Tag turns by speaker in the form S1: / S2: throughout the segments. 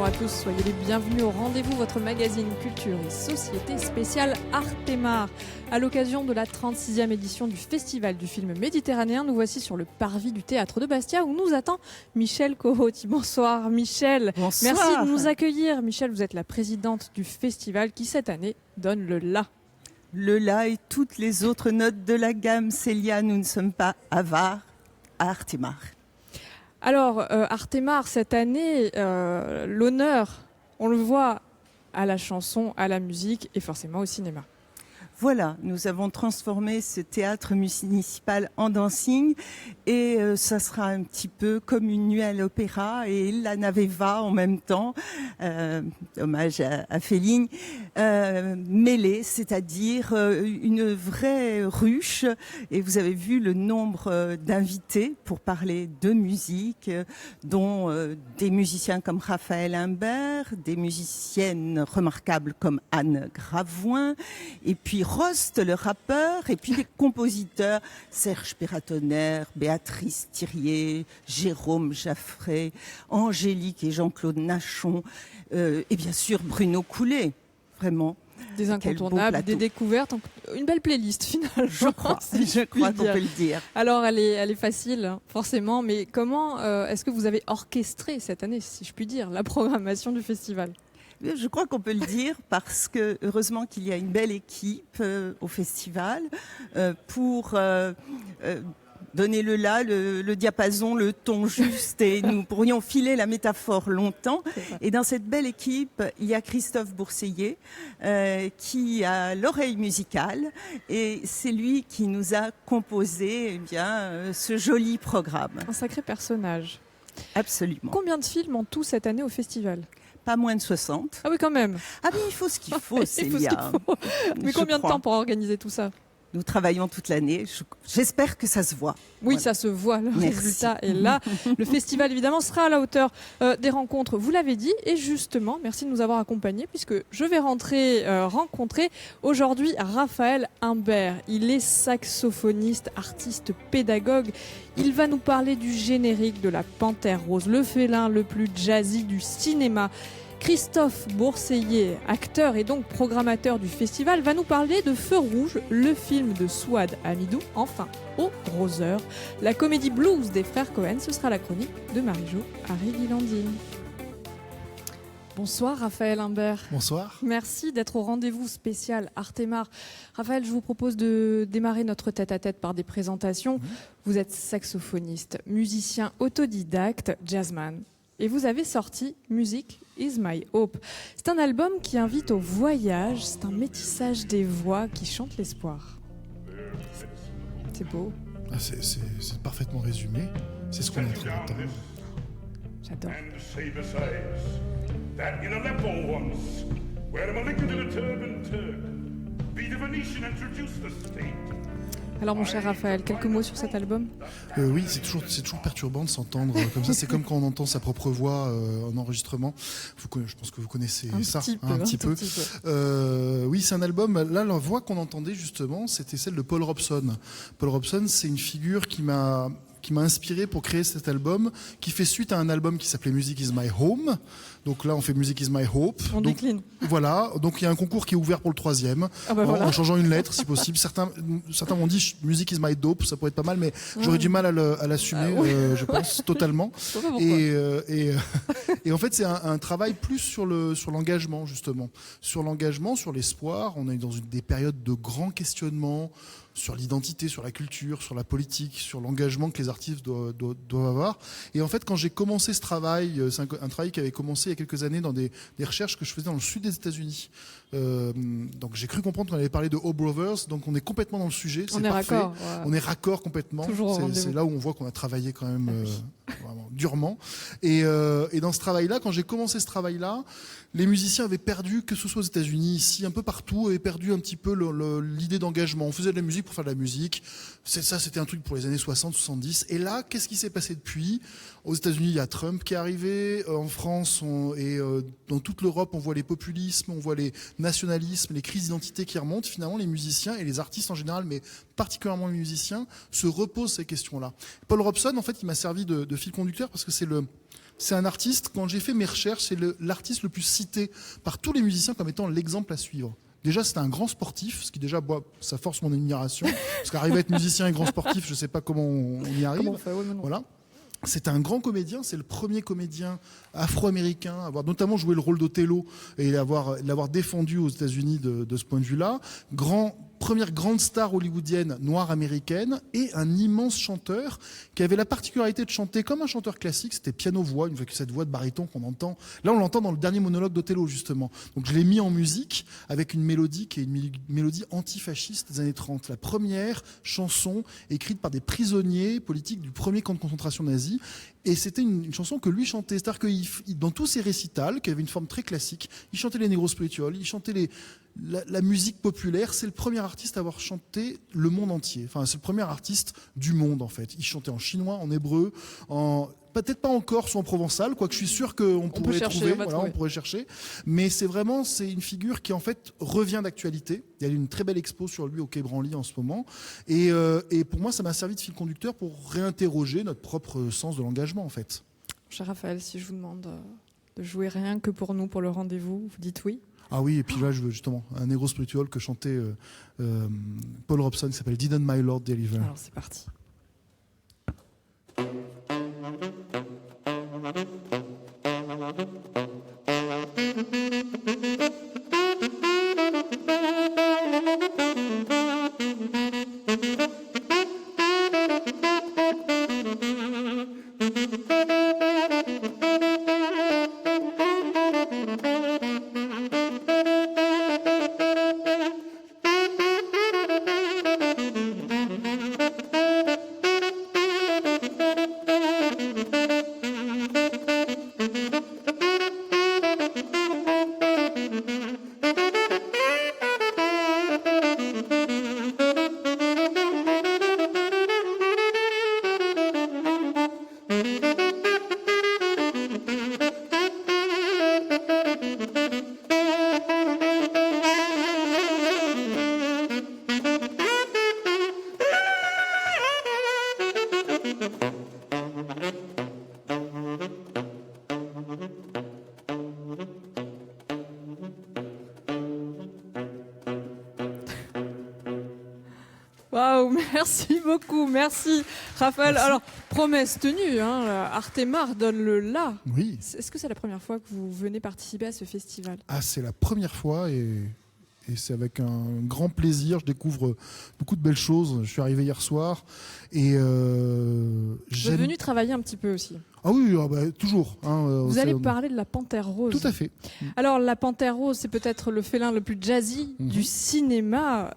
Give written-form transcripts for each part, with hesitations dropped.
S1: bonjour à tous, soyez les bienvenus au rendez-vous, votre magazine culture et société spéciale Artemar. À l'occasion de la 36e édition du Festival du film méditerranéen, nous voici sur le parvis du théâtre de Bastia où nous attend Michèle Cohotti. Bonsoir Michèle.
S2: Bonsoir.
S1: Merci de nous accueillir. Michèle, vous êtes la présidente du festival qui cette année donne le La.
S2: Le La et toutes les autres notes de la gamme. Célia, nous ne sommes pas avares à Artemar.
S1: Alors, Artemar, cette année, l'honneur, on le voit à la chanson, à la musique et forcément au cinéma.
S2: Voilà, nous avons transformé ce théâtre municipal en dancing et ça sera un petit peu comme une nuit à l'opéra et la nave va en même temps, hommage à Fellini, mêlée, c'est-à-dire une vraie ruche. Et vous avez vu le nombre d'invités pour parler de musique, dont des musiciens comme Raphaël Imbert, des musiciennes remarquables comme Anne Gravoin, et puis Rost, le rappeur, et puis les compositeurs, Serge Peratonnerre, Béatrice Thirier, Jérôme Jaffray, Angélique et Jean-Claude Nachon, et bien sûr Bruno Coulet, vraiment.
S1: Des incontournables, des découvertes, une belle playlist finalement.
S2: Je crois qu'on peut le dire.
S1: Alors elle est facile, hein, forcément, mais comment est-ce que vous avez orchestré cette année, si je puis dire, la programmation du festival ?
S2: Je crois qu'on peut le dire parce que heureusement qu'il y a une belle équipe au festival pour donner le diapason, le ton juste, et nous pourrions filer la métaphore longtemps. Et dans cette belle équipe, il y a Christophe Bourseillet qui a l'oreille musicale et c'est lui qui nous a composé ce joli programme.
S1: Un sacré personnage.
S2: Absolument.
S1: Combien de films en tout cette année au festival ?
S2: Pas moins de 60.
S1: Ah oui, quand même.
S2: Ah oui, il faut ce qu'il faut, Célia.
S1: Mais combien de temps pour organiser tout ça ?
S2: Nous travaillons toute l'année. J'espère que ça se voit.
S1: Oui,
S2: voilà.
S1: Ça se voit. Le résultat est là. Le festival, évidemment, sera à la hauteur des rencontres. Vous l'avez dit. Et justement, merci de nous avoir accompagnés puisque je vais rencontrer aujourd'hui Raphaël Imbert. Il est saxophoniste, artiste, pédagogue. Il va nous parler du générique de La Panthère Rose, le félin le plus jazzy du cinéma. Christophe Bourseillet, acteur et donc programmateur du festival, va nous parler de Feu Rouge, le film de Souad Amidou, enfin, au Roseur. La comédie blues des frères Cohen, ce sera la chronique de Marie-Jo Harry-Guilandine. Bonsoir Raphaël Imbert.
S3: Bonsoir.
S1: Merci d'être au rendez-vous spécial Artemar. Raphaël, je vous propose de démarrer notre tête-à-tête par des présentations. Vous êtes saxophoniste, musicien autodidacte, jazzman. Et vous avez sorti Music is my hope. C'est un album qui invite au voyage, c'est un métissage des voix qui chantent l'espoir. C'est beau.
S3: Ah, c'est parfaitement résumé. C'est ce qu'on est en train d'entendre.
S1: J'adore. Alors mon cher Raphaël, quelques mots sur cet album ?
S3: Oui, c'est toujours perturbant de s'entendre comme ça. C'est comme quand on entend sa propre voix en enregistrement. Je pense que vous connaissez un petit peu. Oui, c'est un album. Là, la voix qu'on entendait justement, c'était celle de Paul Robson. Paul Robson, c'est une figure qui m'a inspiré pour créer cet album, qui fait suite à un album qui s'appelait Music is my home. Donc là, on fait Music is my hope.
S1: On décline.
S3: Voilà. Donc il y a un concours qui est ouvert pour le 3e. En changeant une lettre, si possible. Certains m'ont dit Music is my dope, ça pourrait être pas mal, mais j'aurais du mal à l'assumer, je pense, totalement. Et en fait, c'est un travail plus sur l'engagement, justement. Sur l'engagement, sur l'espoir. On est dans des périodes de grands questionnements sur l'identité, sur la culture, sur la politique, sur l'engagement que les artistes doivent avoir. Et en fait, quand j'ai commencé ce travail, c'est un travail qui avait commencé il y a quelques années dans des recherches que je faisais dans le sud des États-Unis. Donc j'ai cru comprendre qu'on avait parlé de O Brothers, donc on est complètement dans le sujet, c'est parfait. Raccord, ouais. On est raccord complètement. C'est là où on voit qu'on a travaillé quand même vraiment durement. Et dans ce travail-là, quand j'ai commencé ce travail-là, les musiciens avaient perdu, que ce soit aux États-Unis, ici, un peu partout, avaient perdu un petit peu l'idée d'engagement. On faisait de la musique pour faire de la musique. C'était un truc pour les années 60, 70. Et là, qu'est-ce qui s'est passé depuis ? Aux États-Unis, il y a Trump qui est arrivé. En France et dans toute l'Europe, on voit les populismes, on voit les nationalismes, les crises d'identité qui remontent. Finalement, les musiciens et les artistes en général, mais particulièrement les musiciens, se reposent ces questions-là. Paul Robson, en fait, il m'a servi de fil conducteur parce que c'est c'est un artiste, quand j'ai fait mes recherches, c'est l'artiste le plus cité par tous les musiciens comme étant l'exemple à suivre. Déjà, c'était un grand sportif, ce qui déjà, ça force mon admiration. Parce qu'arriver à être musicien et grand sportif, je ne sais pas comment on y arrive.
S1: Comment on fait,
S3: voilà. C'est un grand comédien, c'est le premier comédien afro-américain à avoir notamment joué le rôle d'Othello et l'avoir défendu aux États-Unis de ce point de vue-là. Première grande star hollywoodienne noire américaine et un immense chanteur qui avait la particularité de chanter comme un chanteur classique, c'était piano-voix, une fois que cette voix de baryton qu'on entend. Là, on l'entend dans le dernier monologue d'Othello, justement. Donc, je l'ai mis en musique avec une mélodie qui est une mélodie antifasciste des années 30. La première chanson écrite par des prisonniers politiques du premier camp de concentration nazi. Et c'était une chanson que lui chantait. C'est-à-dire que dans tous ses récitals, qui avait une forme très classique, il chantait les Negro Spirituals, il chantait la musique populaire. C'est le premier artiste à avoir chanté le monde entier. Enfin, c'est le premier artiste du monde, en fait. Il chantait en chinois, en hébreu, peut-être pas en corse ou en provençal, quoique je suis sûr qu'on pourrait trouver. On pourrait chercher. Mais c'est une figure qui, en fait, revient d'actualité. Il y a une très belle expo sur lui au Quai Branly en ce moment. Et pour moi, ça m'a servi de fil conducteur pour réinterroger notre propre sens de l'engagement, en fait.
S1: Cher Raphaël, si je vous demande de jouer rien que pour nous, pour le rendez-vous, vous dites oui?
S3: Ah oui, et puis là, je veux justement un Negro Spiritual que chantait Paul Robson, qui s'appelle Didn't My Lord Deliver.
S1: Alors c'est parti. Waouh, merci beaucoup, merci Raphaël.
S3: Merci.
S1: Alors, promesse tenue, Artemar donne le la.
S3: Oui.
S1: Est-ce que c'est la première fois que vous venez participer à ce festival?
S3: Ah, c'est la première fois et c'est avec un grand plaisir. Je découvre beaucoup de belles choses. Je suis arrivé hier soir et
S1: Vous êtes venu travailler un petit peu aussi.
S3: Ah oui, toujours.
S1: Vous allez parler de la Panthère Rose.
S3: Tout à fait.
S1: Alors, la Panthère Rose, c'est peut-être le félin le plus jazzy du cinéma.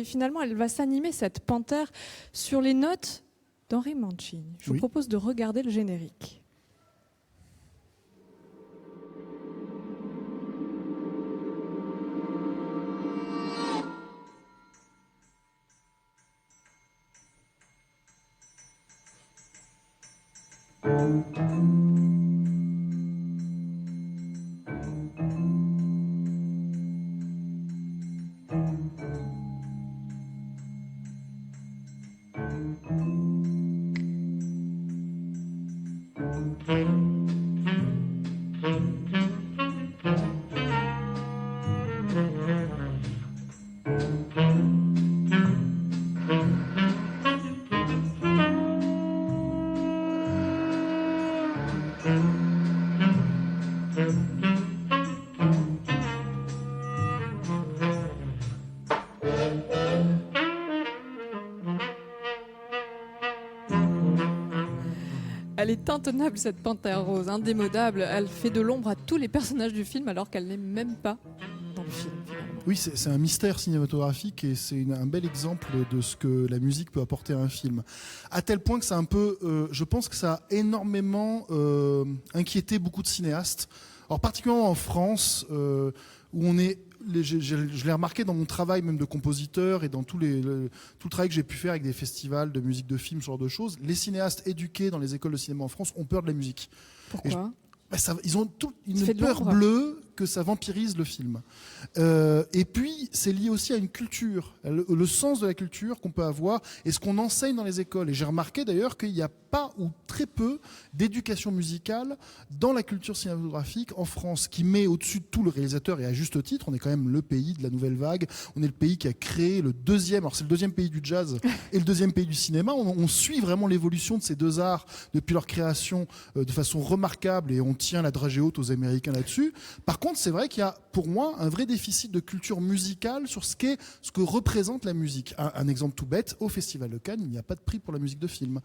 S1: Finalement, elle va s'animer, cette panthère, sur les notes d'Henry Mancini. Je vous propose de regarder le générique. Elle est intenable, cette Panthère Rose, indémodable. Elle fait de l'ombre à tous les personnages du film alors qu'elle n'est même pas dans le film.
S3: Oui, c'est un mystère cinématographique et c'est un bel exemple de ce que la musique peut apporter à un film. À tel point que c'est un peu, je pense que ça a énormément inquiété beaucoup de cinéastes. Alors particulièrement en France, où on est, je l'ai remarqué dans mon travail même de compositeur et dans tout le travail que j'ai pu faire avec des festivals de musique de film, ce genre de choses. Les cinéastes éduqués dans les écoles de cinéma en France ont peur de la musique.
S1: Pourquoi?
S3: Ils ont une peur bleue que ça vampirise le film. Et puis, c'est lié aussi à une culture, le sens de la culture qu'on peut avoir et ce qu'on enseigne dans les écoles. Et j'ai remarqué d'ailleurs qu'il n'y a pas ou très peu d'éducation musicale dans la culture cinématographique en France, qui met au-dessus de tout le réalisateur, et à juste titre. On est quand même le pays de la nouvelle vague. On est le pays qui a créé le deuxième, alors c'est le deuxième pays du jazz et le deuxième pays du cinéma. On suit vraiment l'évolution de ces deux arts depuis leur création de façon remarquable, et on tient la dragée haute aux Américains là-dessus. Par contre, c'est vrai qu'il y a pour moi un vrai déficit de culture musicale sur ce que représente la musique. Un exemple tout bête, au Festival de Cannes, il n'y a pas de prix pour la musique de film.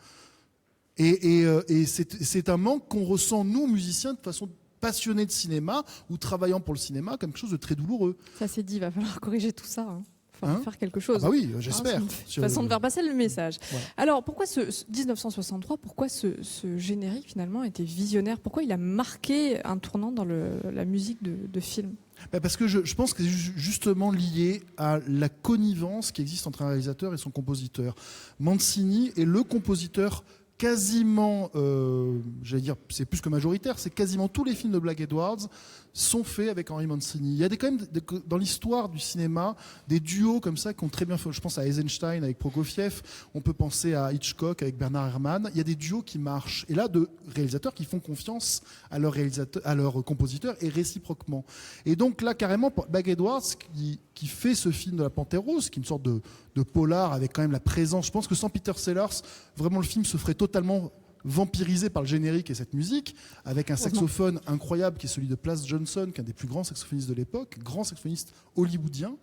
S3: Et c'est un manque qu'on ressent, nous, musiciens, de façon passionnés de cinéma ou travaillant pour le cinéma, comme quelque chose de très douloureux.
S1: Ça s'est dit, il va falloir corriger tout ça. Faire quelque chose.
S3: Ah bah oui, j'espère.
S1: C'est une façon de faire passer le message.
S3: Voilà.
S1: Alors, pourquoi 1963, pourquoi ce générique finalement était visionnaire? Pourquoi il a marqué un tournant dans la musique de film?
S3: Parce que je pense que c'est justement lié à la connivence qui existe entre un réalisateur et son compositeur. Mancini est le compositeur quasiment, j'allais dire, c'est plus que majoritaire, c'est quasiment tous les films de Black Edwards sont faits avec Henry Mancini. Il y a quand même dans l'histoire du cinéma des duos comme ça qui ont très bien fait. Je pense à Eisenstein avec Prokofiev, on peut penser à Hitchcock avec Bernard Herrmann. Il y a des duos qui marchent. Et là, de réalisateurs qui font confiance à leurs compositeurs et réciproquement. Et donc là, carrément, Black Edwards qui fait ce film de la Panthère Rose, qui est une sorte de polar avec quand même la présence. Je pense que sans Peter Sellers, vraiment le film se ferait totalement vampirisé par le générique et cette musique, avec un saxophone incroyable qui est celui de Plas Johnson, qui est un des plus grands saxophonistes de l'époque, grand saxophoniste hollywoodien.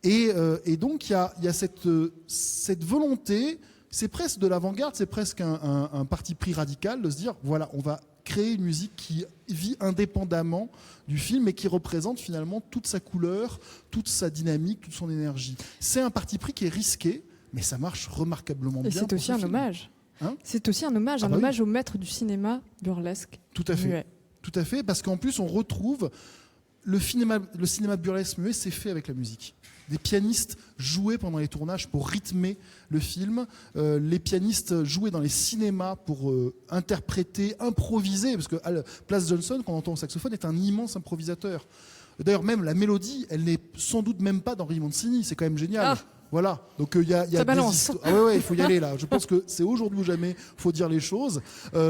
S3: Et donc il y a cette volonté, c'est presque de l'avant-garde, c'est presque un parti pris radical de se dire, voilà, on va créer une musique qui vit indépendamment du film et qui représente finalement toute sa couleur, toute sa dynamique, toute son énergie. C'est un parti pris qui est risqué, mais ça marche remarquablement bien.
S1: Et c'est aussi un hommage. C'est aussi un hommage, hommage au maître du cinéma burlesque.
S3: Tout à fait.
S1: Muet.
S3: Tout à fait, parce qu'en plus on retrouve le cinéma burlesque muet, c'est fait avec la musique. Des pianistes jouaient pendant les tournages pour rythmer le film. Les pianistes jouaient dans les cinémas pour interpréter, improviser, parce que Plas Johnson, qu'on entend au saxophone, est un immense improvisateur. D'ailleurs, même la mélodie, elle n'est sans doute même pas d'Henry Mancini. C'est quand même génial. Voilà, donc il y a
S1: ça balance.
S3: Il faut y aller là. Je pense que c'est aujourd'hui ou jamais, faut dire les choses.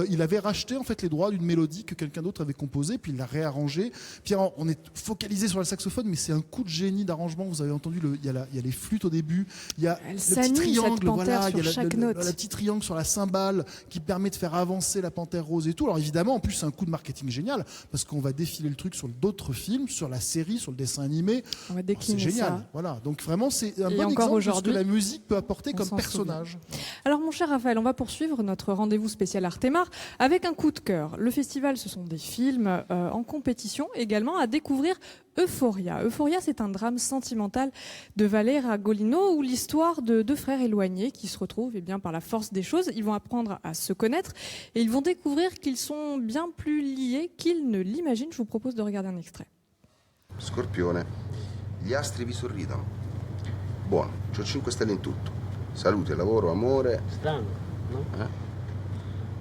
S3: Il avait racheté en fait les droits d'une mélodie que quelqu'un d'autre avait composée, puis il l'a réarrangée. Puis on est focalisé sur le saxophone, mais c'est un coup de génie d'arrangement. Vous avez entendu, il y a les flûtes au début, il y a le petit triangle, voilà, il y a le petit triangle sur la cymbale qui permet de faire avancer la Panthère Rose et tout. Alors évidemment, en plus c'est un coup de marketing génial parce qu'on va défiler le truc sur d'autres films, sur la série, sur le dessin animé.
S1: On va décliner
S3: c'est génial.
S1: Ça.
S3: Voilà, donc vraiment c'est un bon exemple de ce que la musique peut apporter comme personnage.
S1: Alors mon cher Raphaël, on va poursuivre notre rendez-vous spécial Artémar avec un coup de cœur. Le festival, ce sont des films en compétition, également à découvrir Euphoria. Euphoria, c'est un drame sentimental de Valera Golino où l'histoire de deux frères éloignés qui se retrouvent par la force des choses. Ils vont apprendre à se connaître et ils vont découvrir qu'ils sont bien plus liés qu'ils ne l'imaginent. Je vous propose de regarder un extrait.
S4: Scorpione, gli astri vi sorridono. Buono, c'ho 5 stelle in tutto. Salute, lavoro, amore.
S5: Strano, no?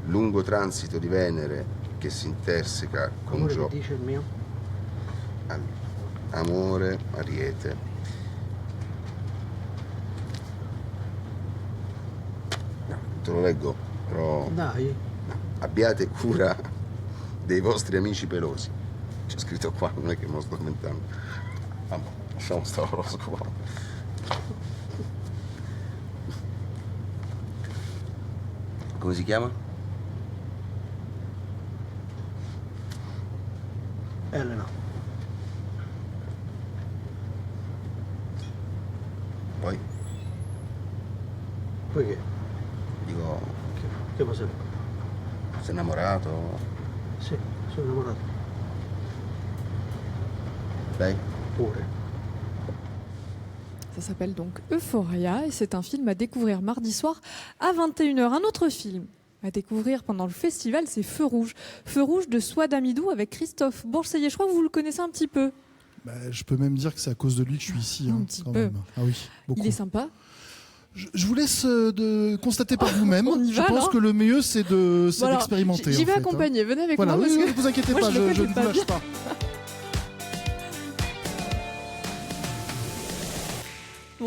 S4: Lungo transito di Venere che si interseca con
S5: Amore,
S4: Giove.
S5: che dice il mio?
S4: Amore, Ariete. No, te lo leggo, però...
S5: Dai.
S4: No. Abbiate cura dei vostri amici pelosi. C'è scritto qua, non è che me lo sto commentando. Vabbè, lasciamo stare l'oroscopo. Come si chiama?
S5: Elena.
S4: Poi?
S5: Poi che?
S4: Dico,
S5: Che cosa?
S4: sei innamorato?
S5: Sì, sono innamorato.
S4: Lei?
S5: Pure.
S1: Ça s'appelle donc Euphoria et c'est un film à découvrir mardi soir à 21h. Un autre film à découvrir pendant le festival, c'est Feu Rouge. Feu Rouge de Souad Amidou avec Christophe Bourseiller. Je crois que vous le connaissez un petit peu.
S3: Je peux même dire que c'est à cause de lui que je suis ici.
S1: Un petit peu.
S3: Même. Ah oui, beaucoup.
S1: Il est sympa.
S3: Je vous laisse de constater par vous-même. Je pense que le mieux, c'est d'expérimenter.
S1: J'y vais accompagner. Venez avec moi.
S3: Ne vous inquiétez pas, je ne vous lâche pas.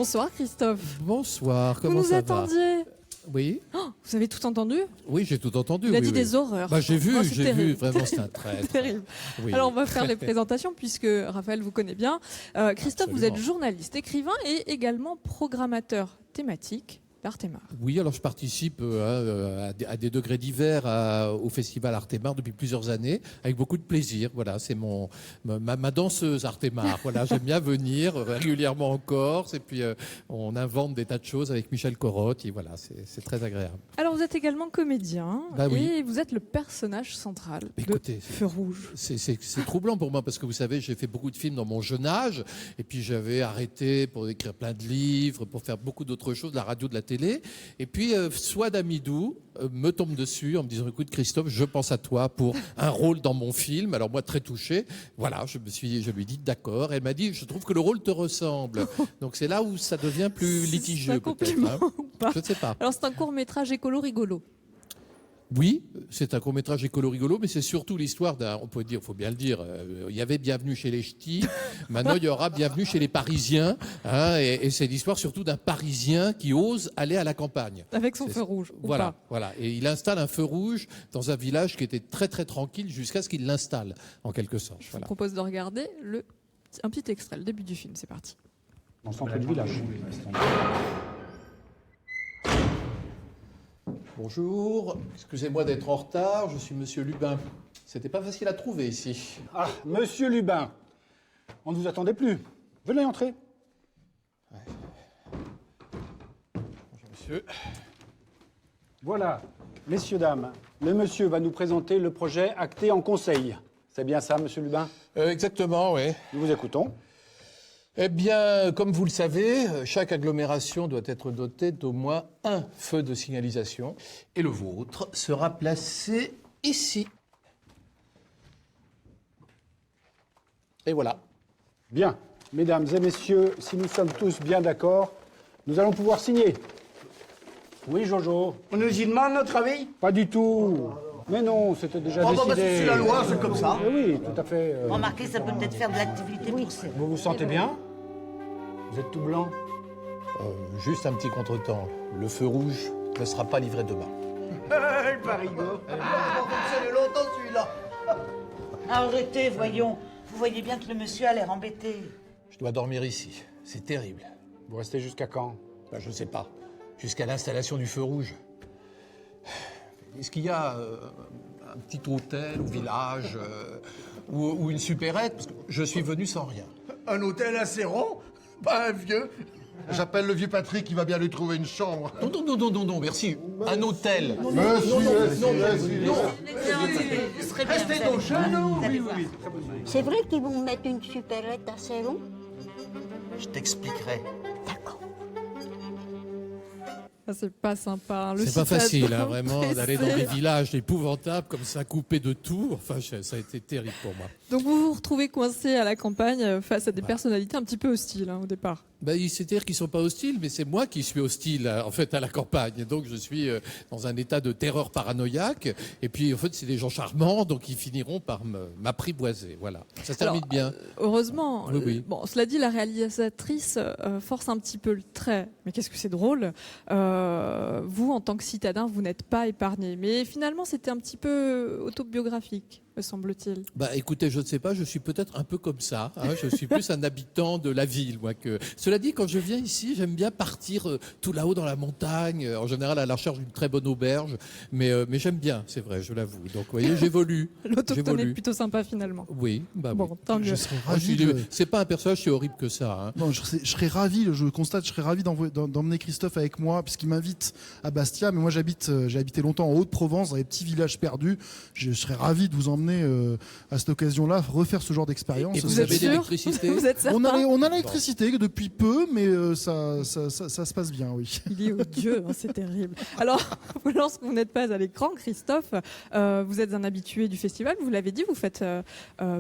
S1: Bonsoir Christophe.
S6: Bonsoir, comment
S1: vous nous
S6: ça va?
S1: attendiez.
S6: Oui.
S1: Oh, vous avez tout entendu?
S6: Oui, j'ai tout entendu.
S1: Il a
S6: oui,
S1: dit
S6: oui.
S1: des horreurs.
S6: Bah, j'ai vu,
S1: Oh, c'est terrible.
S6: vraiment, c'est un traître.
S1: Terrible.
S6: Oui.
S1: Alors on va faire les présentations puisque Raphaël vous connaît bien. Christophe,
S6: Absolument.
S1: vous êtes journaliste, écrivain et également programmateur thématique d'Artemar.
S6: Oui, alors je participe à des degrés divers au festival Artemar depuis plusieurs années, avec beaucoup de plaisir. Voilà, c'est ma danseuse Artemar. Voilà, j'aime bien venir régulièrement en Corse, et puis on invente des tas de choses avec Michel Corotte, et voilà, c'est très agréable.
S1: Alors vous êtes également comédien
S6: Bah oui.
S1: et vous êtes le personnage central
S6: Écoutez,
S1: de Feu Rouge.
S6: C'est troublant pour moi parce que vous savez, j'ai fait beaucoup de films dans mon jeune âge, et puis j'avais arrêté pour écrire plein de livres, pour faire beaucoup d'autres choses, de la radio, de la télé. Et puis Souad Amidou me tombe dessus en me disant: écoute Christophe, je pense à toi pour un rôle dans mon film. Alors moi, très touché, voilà, je lui ai dit d'accord. Elle m'a dit: je trouve que le rôle te ressemble. Donc c'est là où ça devient plus litigieux, peut-être.
S1: Ou pas
S6: Je ne sais pas.
S1: Alors c'est un court-métrage écolo-rigolo.
S6: Oui, c'est un court-métrage écolo-rigolo, mais c'est surtout l'histoire d'un, on peut dire, faut bien le dire, il y avait Bienvenue chez les Ch'tis, maintenant il y aura Bienvenue chez les Parisiens, hein, et c'est l'histoire surtout d'un Parisien qui ose aller à la campagne.
S1: Avec son feu rouge, ou
S6: Voilà,
S1: pas.
S6: voilà. Et il installe un feu rouge dans un village qui était très très tranquille jusqu'à ce qu'il l'installe, en quelque sorte.
S1: Je vous
S6: Voilà.
S1: propose de regarder un petit extrait, le début du film, c'est parti.
S7: Dans le centre du village.
S6: Bonjour, excusez-moi d'être en retard, je suis Monsieur Lubin. C'était pas facile à trouver ici.
S7: Ah, monsieur Lubin, on ne vous attendait plus. Venez entrer.
S6: Bonjour monsieur.
S7: Voilà, messieurs, dames, le monsieur va nous présenter le projet acté en conseil. C'est bien ça, monsieur Lubin?
S6: Exactement, oui.
S7: Nous vous écoutons.
S6: Eh bien, comme vous le savez, chaque agglomération doit être dotée d'au moins un feu de signalisation. Et le vôtre sera placé ici. Et voilà.
S7: Bien, mesdames et messieurs, si nous sommes tous bien d'accord, nous allons pouvoir signer. Oui, Jojo?
S8: On nous y demande notre avis?
S7: Pas du tout. Mais non, c'était déjà décidé.
S8: C'est la loi, c'est comme ça.
S7: Eh oui, tout à fait.
S9: Remarquez, ça peut peut-être faire de l'activité pour ça.
S7: Vous vous sentez bien? Vous êtes tout blanc?
S6: Juste un petit contretemps. Le feu rouge ne sera pas livré demain.
S8: Le parigo. Ah, fonctionner longtemps celui-là.
S9: Arrêtez, voyons. Vous voyez bien que le monsieur a l'air embêté.
S6: Je dois dormir ici. C'est terrible.
S7: Vous restez jusqu'à quand?
S6: Ben, je ne sais pas. Jusqu'à l'installation du feu rouge. Est-ce qu'il y a un petit hôtel au village ou une supérette? Parce que je suis venu sans rien.
S8: Un hôtel assez rond, pas un vieux.
S10: J'appelle le vieux Patrick, il va bien lui trouver une chambre.
S6: Non, merci. Un hôtel.
S8: Restez donc chez nous. Oui.
S11: C'est vrai qu'ils vont mettre une supérette à salon?
S8: Je t'expliquerai.
S11: D'accord.
S1: Ah, c'est pas sympa. Hein, le
S6: C'est pas
S1: citation
S6: facile, hein, vraiment, d'aller dans
S1: pressée.
S6: des villages épouvantables comme ça, coupés de tout. Enfin, ça a été terrible pour moi.
S1: Donc vous vous retrouvez coincé à la campagne face à des personnalités un petit peu hostiles au départ.
S6: C'est-à-dire qu'ils ne sont pas hostiles, mais c'est moi qui suis hostile, en fait, à la campagne. Donc, je suis dans un état de terreur paranoïaque. Et puis, en fait, c'est des gens charmants, donc ils finiront par m'apprivoiser. Voilà. Ça se termine bien.
S1: Heureusement.
S6: Oui.
S1: Bon, cela dit, la réalisatrice force un petit peu le trait. Mais qu'est-ce que c'est drôle. Vous, en tant que citadin, vous n'êtes pas épargné. Mais finalement, c'était un petit peu autobiographique, me semble-t-il.
S6: Écoutez, je ne sais pas, je suis peut-être un peu comme ça. Hein, je suis plus un habitant de la ville, moi, que... Cela dit, quand je viens ici, j'aime bien partir tout là-haut dans la montagne, en général à la recherche d'une très bonne auberge. Mais j'aime bien, c'est vrai, je l'avoue. Donc, vous voyez, j'évolue.
S1: L'autochtone est plutôt sympa, finalement.
S6: Oui,
S1: bon, tant mieux.
S3: Je serais ravi.
S6: C'est pas un personnage si horrible que ça. Hein.
S3: Non, je serais ravi, je constate, je serais ravi d'emmener Christophe avec moi, puisqu'il m'invite à Bastia. Mais moi, j'ai habité longtemps en Haute-Provence, dans les petits villages perdus. Je serais ravi de vous emmener à cette occasion-là, refaire ce genre d'expérience.
S6: Et vous avez l'électricité?
S1: Vous êtes certain?
S3: On a l'électricité depuis peu, mais ça se passe bien, oui.
S1: Il est odieux, hein, c'est terrible. Alors, lorsque vous n'êtes pas à l'écran, Christophe, vous êtes un habitué du festival, vous l'avez dit, vous faites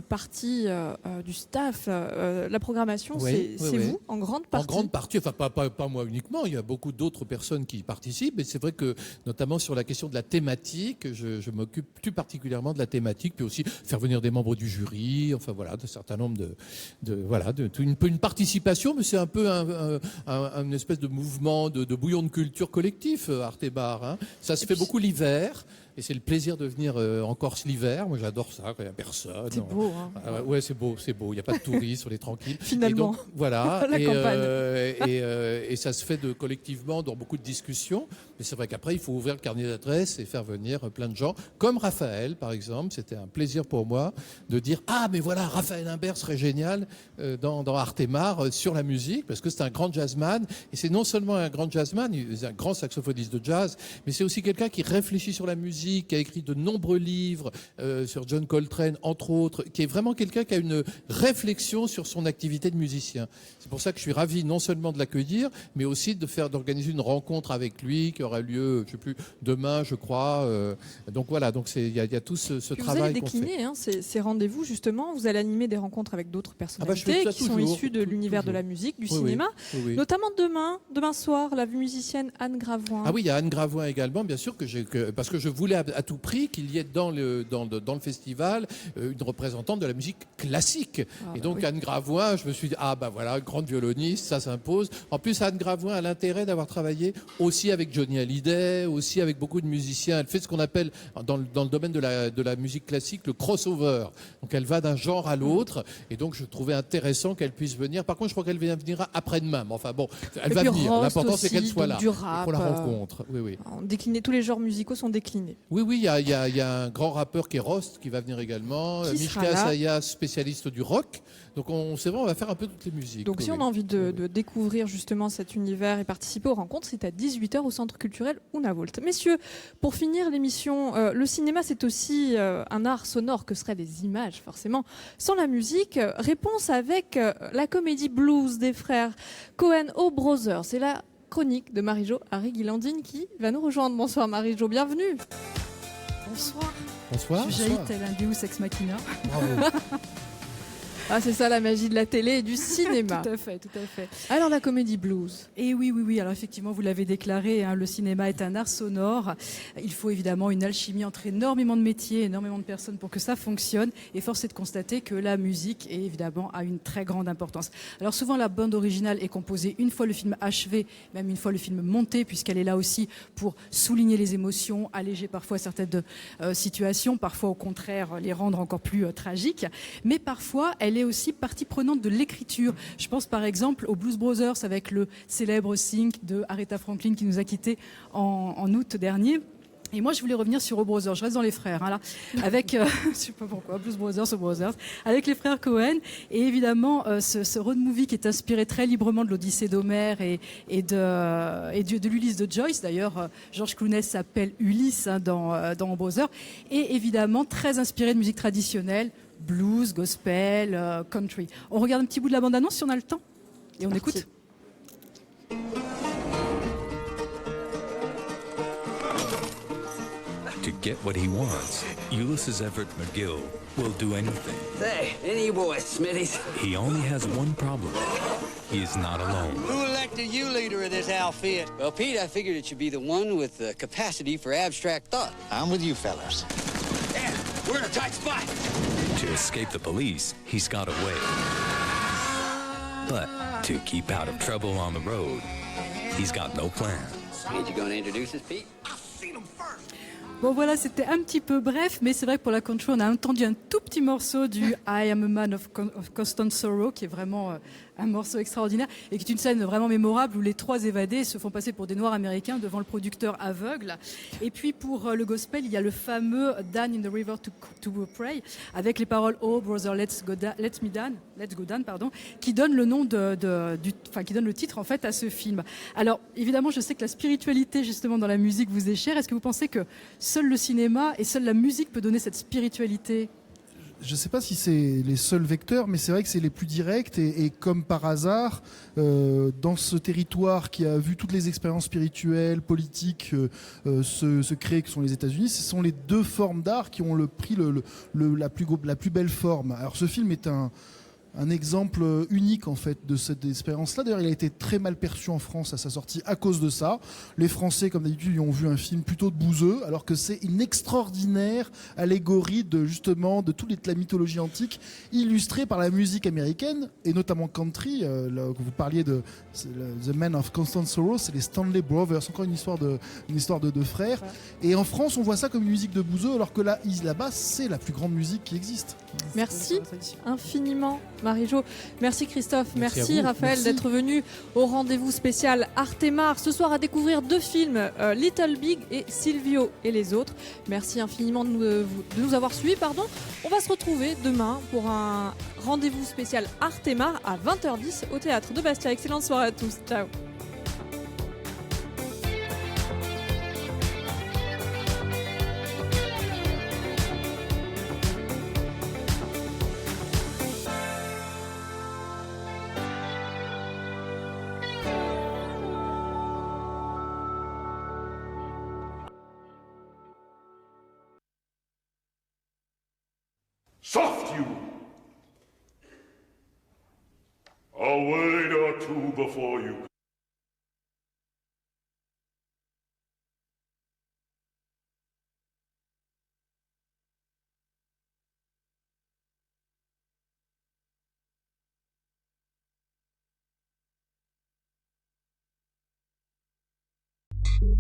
S1: partie du staff. La programmation, c'est vous, en grande partie?
S6: En grande partie, enfin pas moi uniquement, il y a beaucoup d'autres personnes qui participent, mais c'est vrai que, notamment sur la question de la thématique, je m'occupe plus particulièrement de la thématique, puis aussi faire venir des membres du jury, enfin voilà, un certain nombre une participation, mais c'est un peu une espèce de mouvement de bouillon de culture collectif, Arte Bar. Hein. Ça se fait beaucoup l'hiver. Et c'est le plaisir de venir en Corse l'hiver. Moi, j'adore ça, quand il n'y a personne.
S1: C'est beau, hein.
S6: Ouais, c'est beau. Il n'y a pas de touristes, on est tranquille.
S1: Finalement.
S6: Et donc, voilà.
S1: La campagne.
S6: Et ça se fait collectivement dans beaucoup de discussions. Mais c'est vrai qu'après, il faut ouvrir le carnet d'adresses et faire venir plein de gens. Comme Raphaël, par exemple. C'était un plaisir pour moi de dire, ah, mais voilà, Raphaël Imbert serait génial dans Artemar sur la musique, parce que c'est un grand jazzman. Et c'est non seulement un grand jazzman, c'est un grand saxophoniste de jazz, mais c'est aussi quelqu'un qui réfléchit sur la musique, qui a écrit de nombreux livres sur John Coltrane, entre autres, qui est vraiment quelqu'un qui a une réflexion sur son activité de musicien. C'est pour ça que je suis ravi non seulement de l'accueillir, mais aussi d'organiser une rencontre avec lui qui aura lieu, je sais plus, demain, je crois. Donc voilà, donc il y a tout ce travail qu'on fait.
S1: Vous allez décliner ces rendez-vous, justement. Vous allez animer des rencontres avec d'autres personnalités qui sont issues de l'univers de la musique, du cinéma.
S6: Oui.
S1: Notamment demain soir, la musicienne Anne Gravoin.
S6: Ah oui, il y a Anne Gravoin également, bien sûr, parce que je voulais à tout prix qu'il y ait dans le festival une représentante de la musique classique. Et donc Anne Gravoin, je me suis dit, voilà, grande violoniste, ça s'impose. En plus, Anne Gravoin a l'intérêt d'avoir travaillé aussi avec Johnny Hallyday, aussi avec beaucoup de musiciens. Elle fait ce qu'on appelle, dans le domaine de la musique classique, le crossover. Donc elle va d'un genre à l'autre. Et donc je trouvais intéressant qu'elle puisse venir. Par contre, je crois qu'elle viendra après-demain. Mais enfin bon, elle va venir. L'important, c'est qu'elle soit là.
S1: Du rap,
S6: pour la rencontre. Oui.
S1: Tous les genres musicaux sont déclinés.
S6: Oui, il y a un grand rappeur qui est Rost qui va venir également. Mishka Sayas, spécialiste du rock. Donc on va faire un peu toutes les musiques.
S1: Donc si on a envie de découvrir justement cet univers et participer aux rencontres, c'est à 18h au Centre culturel Unavolt. Messieurs, pour finir l'émission, le cinéma c'est aussi un art sonore que seraient les images forcément. Sans la musique, réponse avec la comédie blues des frères Coen Brothers. C'est la chronique de Marie-Jo Harry-Guilandine qui va nous rejoindre. Bonsoir Marie-Jo, bienvenue.
S12: Bonsoir.
S6: Bonsoir.
S12: Je jaillis tel un Deus ex machina.
S6: Bravo.
S1: C'est ça la magie de la télé et du cinéma.
S12: Tout à fait.
S1: Alors la comédie blues.
S12: Et oui. Alors effectivement, vous l'avez déclaré, le cinéma est un art sonore. Il faut évidemment une alchimie entre énormément de métiers, énormément de personnes pour que ça fonctionne. Et force est de constater que la musique, évidemment, a une très grande importance. Alors souvent, la bande originale est composée une fois le film achevé, même une fois le film monté, puisqu'elle est là aussi pour souligner les émotions, alléger parfois certaines situations, parfois au contraire les rendre encore plus tragiques. Mais parfois, elle est aussi partie prenante de l'écriture. Je pense par exemple aux Blues Brothers avec le célèbre Think de Aretha Franklin qui nous a quittés en août dernier. Et moi, je voulais revenir sur Brothers. Je reste dans les frères, là, avec, je sais pas pourquoi, Blues Brothers, Brothers, avec les frères Coen. Et évidemment, ce road movie qui est inspiré très librement de l'Odyssée d'Homère et de l'Ulysse de Joyce. D'ailleurs, George Clooney s'appelle Ulysse dans Brothers. Et évidemment, très inspiré de musique traditionnelle, blues, gospel, country. On regarde un petit bout de la bande-annonce si on a le temps. Et on écoute.
S13: To get what he wants, Ulysses Everett McGill will do anything.
S14: Hey, any boy, Smithies.
S13: He only has one problem. He is not alone.
S14: Who elected you leader of this outfit? Well, Pete, I figured it should be the one with the capacity for abstract thought.
S15: I'm with you, fellas.
S14: Damn, we're in a tight spot.
S13: To escape the police, he's got a way. But to keep out of trouble on the road, he's got no plan.
S14: Ain't you gonna introduce us, Pete?
S12: Bon voilà, c'était un petit peu bref, mais c'est vrai que pour la country, on a entendu un tout petit morceau du I Am a Man of Constant Sorrow, qui est vraiment un morceau extraordinaire, et qui est une scène vraiment mémorable où les trois évadés se font passer pour des Noirs américains devant le producteur aveugle. Et puis pour le gospel, il y a le fameux Dan in the River to Pray, avec les paroles Oh brother, let's go down, qui donne le nom qui donne le titre en fait à ce film. Alors évidemment, je sais que la spiritualité justement dans la musique vous est chère. Est-ce que vous pensez que seul le cinéma et seule la musique peut donner cette spiritualité?
S3: Je ne sais pas si c'est les seuls vecteurs, mais c'est vrai que c'est les plus directs et comme par hasard, dans ce territoire qui a vu toutes les expériences spirituelles, politiques se créer, que sont les États-Unis, ce sont les deux formes d'art qui ont pris la plus belle forme. Alors ce film est un exemple unique en fait de cette expérience-là. D'ailleurs, il a été très mal perçu en France à sa sortie à cause de ça. Les Français, comme d'habitude, y ont vu un film plutôt de bouseux, alors que c'est une extraordinaire allégorie de justement de toute la mythologie antique, illustrée par la musique américaine et notamment country. Là, vous parliez de The Men of Constant Sorrow, c'est les Stanley Brothers, encore une histoire de frères. Et en France, on voit ça comme une musique de bouseux, alors que là-bas, c'est la plus grande musique qui existe.
S1: Merci infiniment, Marie-Jo. Merci Christophe, merci Raphaël d'être venu au rendez-vous spécial Artemare. Ce soir à découvrir 2 films, Little Big et Silvio et les autres. Merci infiniment de nous avoir suivis. On va se retrouver demain pour un rendez-vous spécial Artemare à 20h10 au Théâtre de Bastia. Excellente soirée à tous. Ciao.
S15: Soft you! A word or two before you.
S16: Thank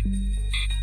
S16: you.